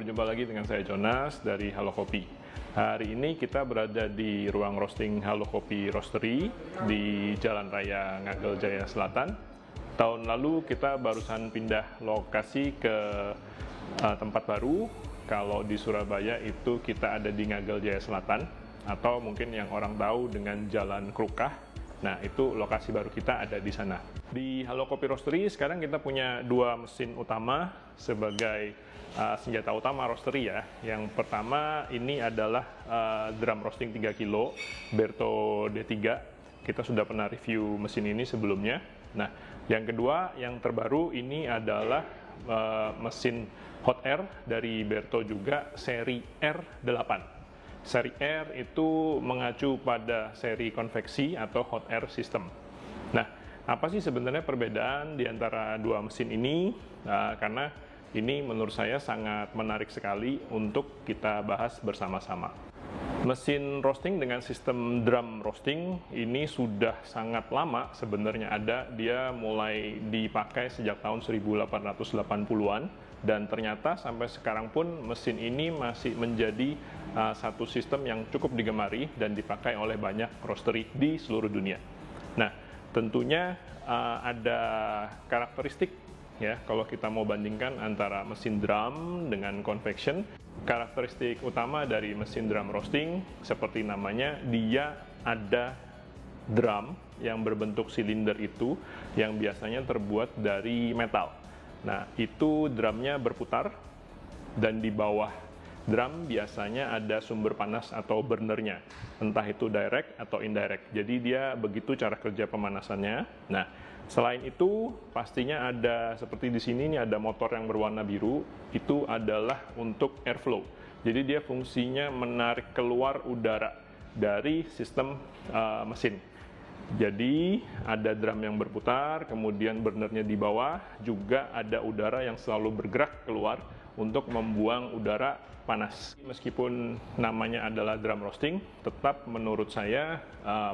berjumpa lagi dengan saya Jonas dari Halo Kopi. Hari ini kita berada di ruang roasting Halo Kopi Roastery di Jalan Raya Ngagel Jaya Selatan. Tahun lalu kita barusan pindah lokasi ke tempat baru. Kalau di Surabaya itu kita ada di Ngagel Jaya Selatan, atau mungkin yang orang tahu dengan Jalan Krukah. Nah, itu lokasi baru kita ada di sana. Di Halo Kopi Roastery sekarang kita punya dua mesin utama sebagai senjata utama roastery ya. Yang pertama ini adalah drum roasting 3 kilo Berto D3. Kita sudah pernah review mesin ini sebelumnya. Nah, yang kedua, yang terbaru ini adalah mesin hot air dari Berto juga seri R8. Seri R itu mengacu pada seri konveksi atau hot air system. Nah, apa sih sebenarnya perbedaan di antara dua mesin ini? Karena ini menurut saya sangat menarik sekali untuk kita bahas bersama-sama. Mesin roasting dengan sistem drum roasting ini sudah sangat lama sebenarnya ada. Dia mulai dipakai sejak tahun 1880-an dan ternyata sampai sekarang pun mesin ini masih menjadi satu sistem yang cukup digemari dan dipakai oleh banyak roastery di seluruh dunia. Nah, tentunya ada karakteristik ya kalau kita mau bandingkan antara mesin drum dengan convection. Karakteristik utama dari mesin drum roasting seperti namanya, dia ada drum yang berbentuk silinder itu yang biasanya terbuat dari metal. Nah, itu drumnya berputar dan di bawah drum biasanya ada sumber panas atau burnernya, entah itu direct atau indirect. Jadi dia begitu cara kerja pemanasannya. Nah, selain itu pastinya ada seperti di sini ini ada motor yang berwarna biru, itu adalah untuk airflow. Jadi dia fungsinya menarik keluar udara dari sistem mesin. Jadi ada drum yang berputar, kemudian burnernya di bawah, juga ada udara yang selalu bergerak keluar untuk membuang udara panas. Meskipun namanya adalah drum roasting, tetap menurut saya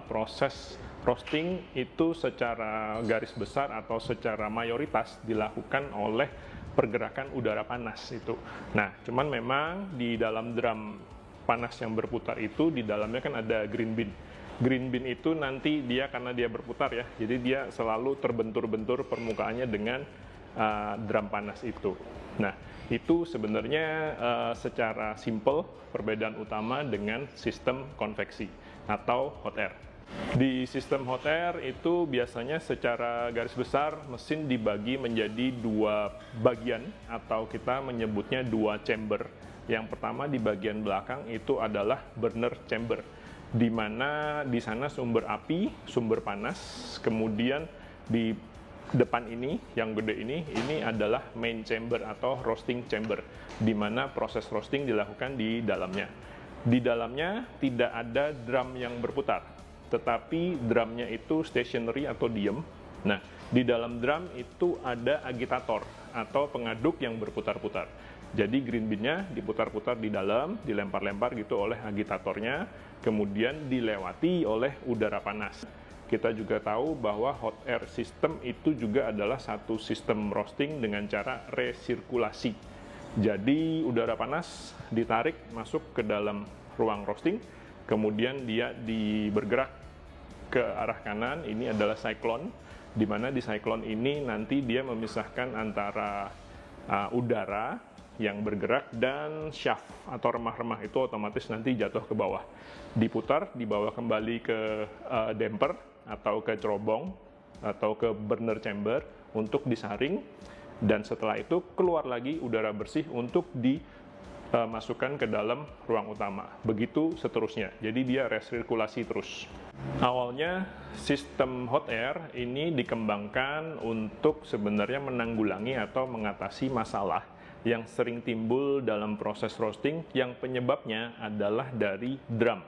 proses roasting itu secara garis besar atau secara mayoritas dilakukan oleh pergerakan udara panas itu. Nah, cuman memang di dalam drum panas yang berputar itu, di dalamnya kan ada green bin. Green bin itu nanti dia karena dia berputar ya, jadi dia selalu terbentur-bentur permukaannya dengan drum panas itu. Nah, itu sebenarnya secara simple perbedaan utama dengan sistem konveksi atau hot air. Di sistem hot air itu biasanya secara garis besar mesin dibagi menjadi dua bagian atau kita menyebutnya dua chamber. Yang pertama di bagian belakang itu adalah burner chamber, di mana di sana sumber api, sumber panas, kemudian di depan ini, yang gede ini adalah main chamber atau roasting chamber, di mana proses roasting dilakukan di dalamnya. Di dalamnya tidak ada drum yang berputar, tetapi drumnya itu stationary atau diem. Nah, di dalam drum itu ada agitator atau pengaduk yang berputar-putar. Jadi green bin-nya diputar-putar di dalam, dilempar-lempar gitu oleh agitatornya, kemudian dilewati oleh udara panas. Kita juga tahu bahwa hot air system itu juga adalah satu sistem roasting dengan cara resirkulasi. Jadi udara panas ditarik masuk ke dalam ruang roasting, kemudian dia bergerak ke arah kanan. Ini adalah cyclone, di mana di cyclone ini nanti dia memisahkan antara udara yang bergerak dan shaft atau remah-remah itu otomatis nanti jatuh ke bawah. Diputar, dibawa kembali ke damper atau ke cerobong atau ke burner chamber untuk disaring, dan setelah itu keluar lagi udara bersih untuk dimasukkan ke dalam ruang utama. Begitu seterusnya. Jadi dia resirkulasi terus. Awalnya sistem hot air ini dikembangkan untuk sebenarnya menanggulangi atau mengatasi masalah yang sering timbul dalam proses roasting yang penyebabnya adalah dari drum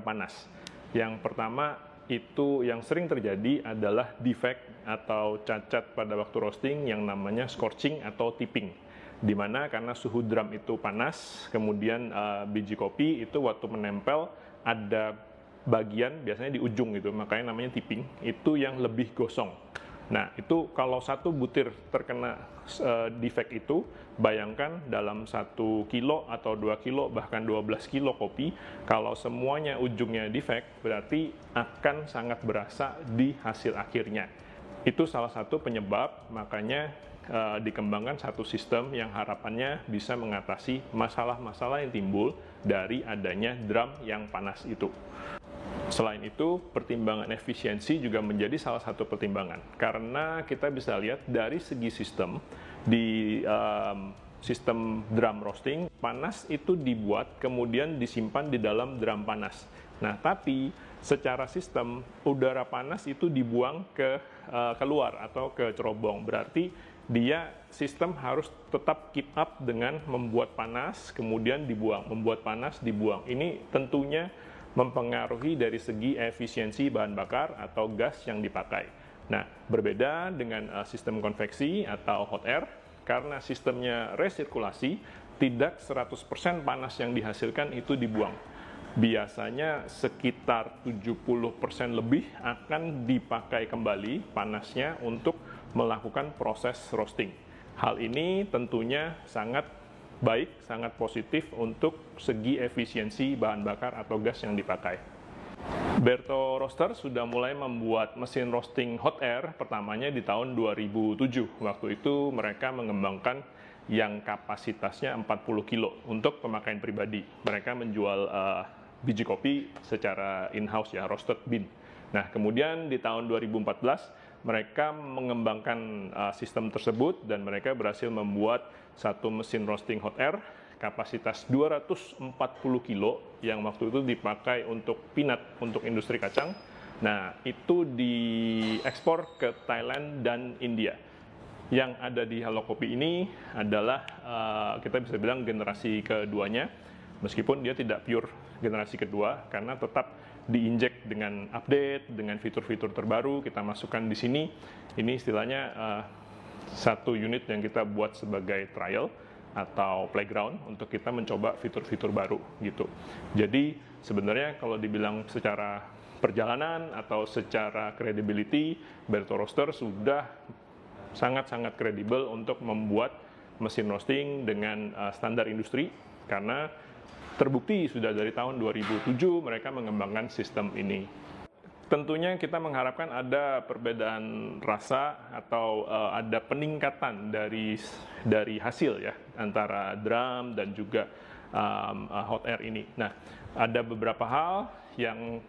panas. Yang pertama itu yang sering terjadi adalah defect atau cacat pada waktu roasting yang namanya scorching atau tipping, di mana karena suhu drum itu panas, kemudian biji kopi itu waktu menempel ada bagian biasanya di ujung gitu, makanya namanya tipping, itu yang lebih gosong. Nah, itu kalau satu butir terkena defect itu, bayangkan dalam 1 kilo atau 2 kilo, bahkan 12 kilo kopi, kalau semuanya ujungnya defect, berarti akan sangat berasa di hasil akhirnya. Itu salah satu penyebab, makanya dikembangkan satu sistem yang harapannya bisa mengatasi masalah-masalah yang timbul dari adanya drum yang panas itu. Selain itu, pertimbangan efisiensi juga menjadi salah satu pertimbangan, karena kita bisa lihat dari segi sistem, di sistem drum roasting, panas itu dibuat kemudian disimpan di dalam drum panas. Nah, tapi secara sistem, udara panas itu dibuang keluar atau ke cerobong, berarti dia sistem harus tetap keep up dengan membuat panas, kemudian dibuang, membuat panas, dibuang. Ini tentunya mempengaruhi dari segi efisiensi bahan bakar atau gas yang dipakai. Nah, berbeda dengan sistem konveksi atau hot air, karena sistemnya resirkulasi, tidak 100% panas yang dihasilkan itu dibuang. Biasanya sekitar 70% lebih akan dipakai kembali panasnya untuk melakukan proses roasting. Hal ini tentunya sangat baik, sangat positif untuk segi efisiensi bahan bakar atau gas yang dipakai. Berto Roaster sudah mulai membuat mesin roasting hot air pertamanya di tahun 2007. Waktu itu mereka mengembangkan yang kapasitasnya 40 kilo untuk pemakaian pribadi. Mereka menjual biji kopi secara in-house ya, roasted bean. Nah, kemudian di tahun 2014 mereka mengembangkan sistem tersebut dan mereka berhasil membuat satu mesin roasting hot air kapasitas 240 kilo yang waktu itu dipakai untuk peanut, untuk industri kacang. Nah, itu diekspor ke Thailand dan India. Yang ada di Halo Kopi ini adalah kita bisa bilang generasi keduanya, meskipun dia tidak pure generasi kedua karena tetap diinjek dengan update, dengan fitur-fitur terbaru kita masukkan di sini. Ini istilahnya satu unit yang kita buat sebagai trial atau playground untuk kita mencoba fitur-fitur baru gitu. Jadi sebenarnya kalau dibilang secara perjalanan atau secara credibility, Berto Roaster sudah sangat-sangat kredibel untuk membuat mesin roasting dengan standar industri, karena terbukti sudah dari tahun 2007 mereka mengembangkan sistem ini. Tentunya kita mengharapkan ada perbedaan rasa atau ada peningkatan dari hasil ya antara drum dan juga hot air ini. Nah, ada beberapa hal yang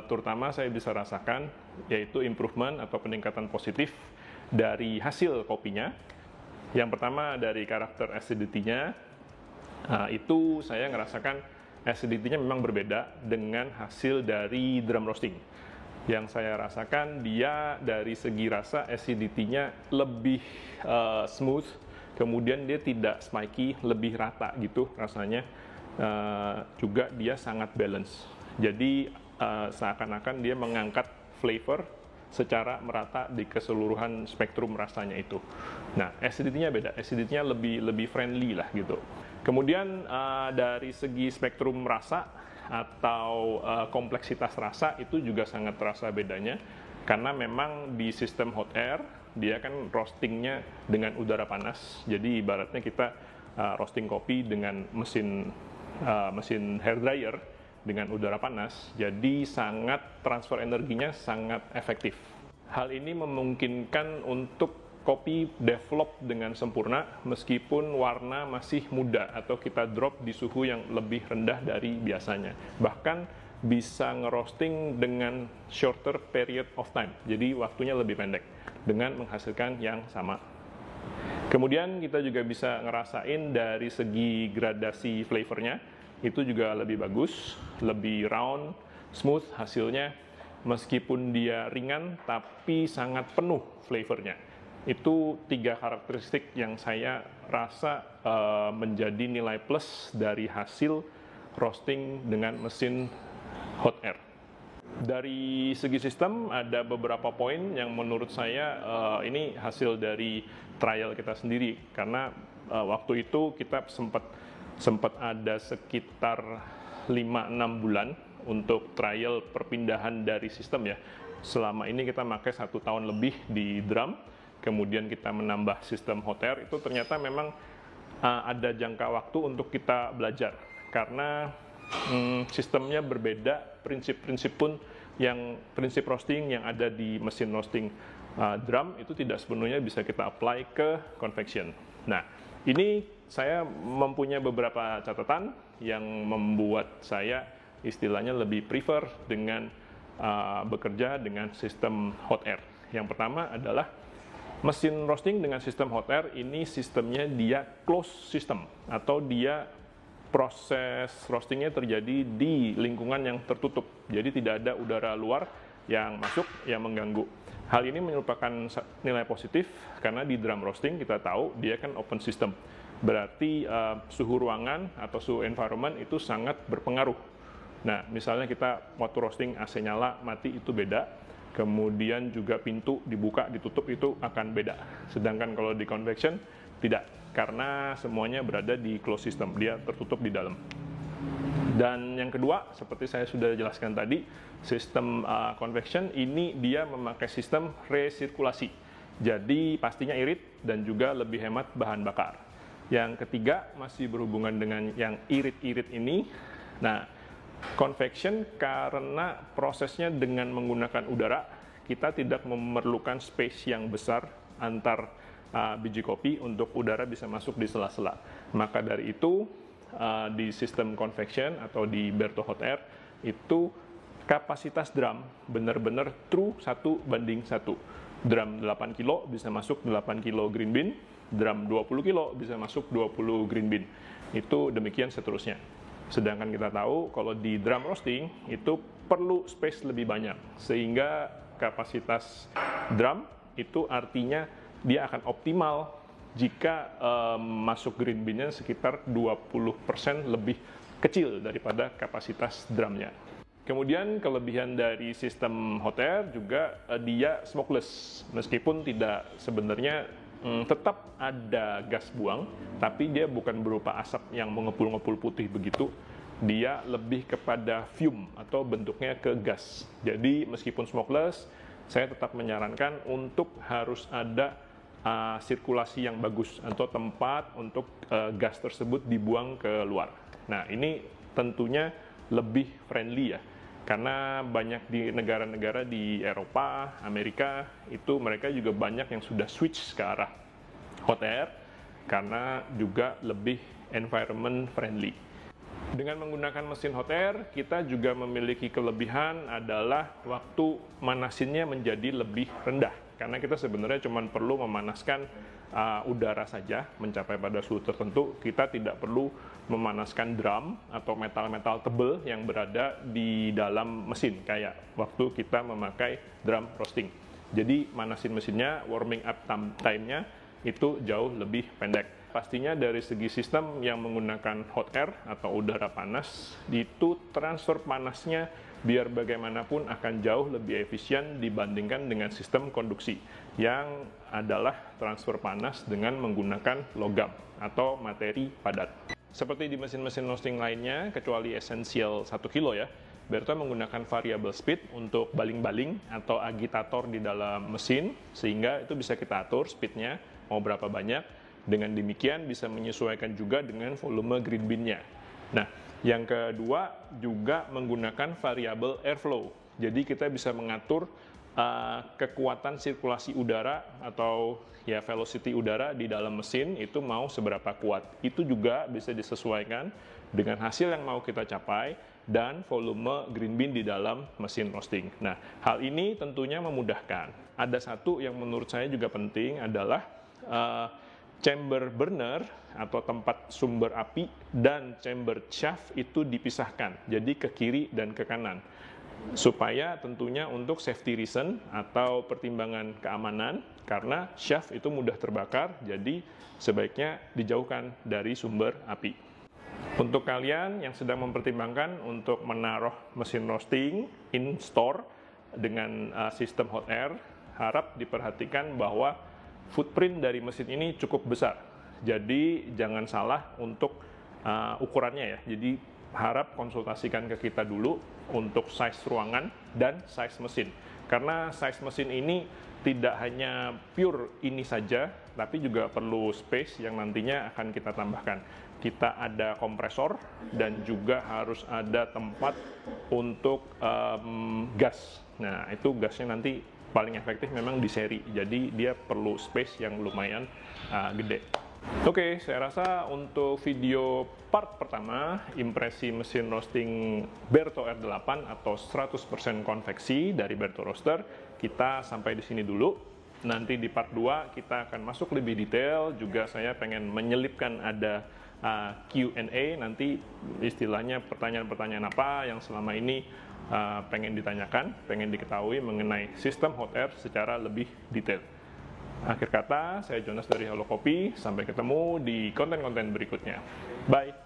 terutama saya bisa rasakan, yaitu improvement atau peningkatan positif dari hasil kopinya. Yang pertama dari karakter acidity-nya. Itu saya ngerasakan acidity-nya memang berbeda dengan hasil dari drum roasting. Yang saya rasakan dia dari segi rasa acidity-nya lebih smooth, kemudian dia tidak spiky, lebih rata gitu rasanya. Juga dia sangat balance. Jadi seakan-akan dia mengangkat flavor secara merata di keseluruhan spektrum rasanya itu. Nah, acidity-nya beda, acidity-nya lebih friendly lah gitu. Kemudian dari segi spektrum rasa atau kompleksitas rasa itu juga sangat terasa bedanya, karena memang di sistem hot air dia kan roastingnya dengan udara panas, jadi ibaratnya kita roasting kopi dengan mesin hair dryer dengan udara panas, jadi sangat transfer energinya sangat efektif. Hal ini memungkinkan untuk kopi develop dengan sempurna meskipun warna masih muda atau kita drop di suhu yang lebih rendah dari biasanya. Bahkan bisa ngerosting dengan shorter period of time, jadi waktunya lebih pendek dengan menghasilkan yang sama. Kemudian kita juga bisa ngerasain dari segi gradasi flavornya, itu juga lebih bagus, lebih round, smooth hasilnya, meskipun dia ringan tapi sangat penuh flavornya. Itu 3 karakteristik yang saya rasa menjadi nilai plus dari hasil roasting dengan mesin hot air. Dari segi sistem ada beberapa poin yang menurut saya ini hasil dari trial kita sendiri, karena waktu itu kita sempat ada sekitar 5-6 bulan untuk trial perpindahan dari sistem ya. selama ini kita pakai 1 tahun lebih di drum, kemudian kita menambah sistem hot air, itu ternyata memang ada jangka waktu untuk kita belajar, karena sistemnya berbeda, prinsip-prinsip pun yang prinsip roasting yang ada di mesin roasting drum itu tidak sepenuhnya bisa kita apply ke convection. Nah, ini saya mempunyai beberapa catatan yang membuat saya istilahnya lebih prefer dengan bekerja dengan sistem hot air. Yang pertama adalah mesin roasting dengan sistem hot air ini sistemnya dia closed system, atau dia proses roastingnya terjadi di lingkungan yang tertutup, jadi tidak ada udara luar yang masuk yang mengganggu. Hal ini merupakan nilai positif karena di drum roasting kita tahu dia kan open system, berarti suhu ruangan atau suhu environment itu sangat berpengaruh. Nah, misalnya kita waktu roasting AC nyala mati itu beda, kemudian juga pintu dibuka ditutup itu akan beda. Sedangkan kalau di convection tidak, karena semuanya berada di closed system, dia tertutup di dalam. Dan yang kedua, seperti saya sudah jelaskan tadi, sistem convection ini dia memakai sistem resirkulasi. Jadi pastinya irit dan juga lebih hemat bahan bakar. Yang ketiga, masih berhubungan dengan yang irit-irit ini. Nah, convection karena prosesnya dengan menggunakan udara, kita tidak memerlukan space yang besar antar biji kopi untuk udara bisa masuk di sela-sela. Maka dari itu di sistem convection atau di Bertho Hot Air itu kapasitas drum benar-benar true 1:1. Drum 8 kilo bisa masuk 8 kilo green bean, drum 20 kilo bisa masuk 20 green bean. Itu demikian seterusnya. Sedangkan kita tahu kalau di drum roasting itu perlu space lebih banyak, sehingga kapasitas drum itu artinya dia akan optimal jika masuk green bean-nya sekitar 20% lebih kecil daripada kapasitas drumnya. Kemudian kelebihan dari sistem hot air juga dia smokeless, meskipun tidak sebenarnya tetap ada gas buang, tapi dia bukan berupa asap yang mengepul-ngepul putih begitu, dia lebih kepada fume atau bentuknya ke gas. Jadi meskipun smokeless, saya tetap menyarankan untuk harus ada sirkulasi yang bagus atau tempat untuk gas tersebut dibuang ke luar. Nah, ini tentunya lebih friendly ya, karena banyak di negara-negara di Eropa, Amerika, itu mereka juga banyak yang sudah switch ke arah hot air karena juga lebih environment friendly. Dengan menggunakan mesin hot air, kita juga memiliki kelebihan adalah waktu manasinnya menjadi lebih rendah. Karena kita sebenarnya cuma perlu memanaskan udara saja mencapai pada suhu tertentu. Kita tidak perlu memanaskan drum atau metal-metal tebal yang berada di dalam mesin, kayak waktu kita memakai drum roasting. Jadi manasin mesinnya, warming up time-nya itu jauh lebih pendek. Pastinya dari segi sistem yang menggunakan hot air atau udara panas, itu transfer panasnya biar bagaimanapun akan jauh lebih efisien dibandingkan dengan sistem konduksi yang adalah transfer panas dengan menggunakan logam atau materi padat. Seperti di mesin-mesin roasting lainnya, kecuali Essential 1 kilo ya, Bertho menggunakan variable speed untuk baling-baling atau agitator di dalam mesin, sehingga itu bisa kita atur speednya mau berapa banyak. Dengan demikian bisa menyesuaikan juga dengan volume green bean-nya. Nah, yang kedua juga menggunakan variabel airflow. Jadi kita bisa mengatur kekuatan sirkulasi udara atau ya velocity udara di dalam mesin itu mau seberapa kuat. Itu juga bisa disesuaikan dengan hasil yang mau kita capai dan volume green bean di dalam mesin roasting. Nah, hal ini tentunya memudahkan. Ada satu yang menurut saya juga penting adalah chamber burner atau tempat sumber api dan chamber shaft itu dipisahkan, jadi ke kiri dan ke kanan, supaya tentunya untuk safety reason atau pertimbangan keamanan, karena shaft itu mudah terbakar, jadi sebaiknya dijauhkan dari sumber api. Untuk kalian yang sedang mempertimbangkan untuk menaruh mesin roasting in store dengan sistem hot air, harap diperhatikan bahwa footprint dari mesin ini cukup besar, jadi jangan salah untuk ukurannya ya. Jadi harap konsultasikan ke kita dulu untuk size ruangan dan size mesin. Karena size mesin ini tidak hanya pure ini saja, tapi juga perlu space yang nantinya akan kita tambahkan. Kita ada kompresor dan juga harus ada tempat untuk gas. Nah, itu gasnya nanti paling efektif memang di seri, jadi dia perlu space yang lumayan gede. Oke, saya rasa untuk video part pertama, impresi mesin roasting Berto R8 atau 100% konveksi dari Berto Roaster, kita sampai di sini dulu. Nanti di part 2 kita akan masuk lebih detail, juga saya pengen menyelipkan ada Q&A, nanti istilahnya pertanyaan-pertanyaan apa yang selama ini pengen ditanyakan, pengen diketahui mengenai sistem hot air secara lebih detail. Akhir kata, saya Jonas dari Halo Kopi. Sampai ketemu di konten-konten berikutnya. Bye!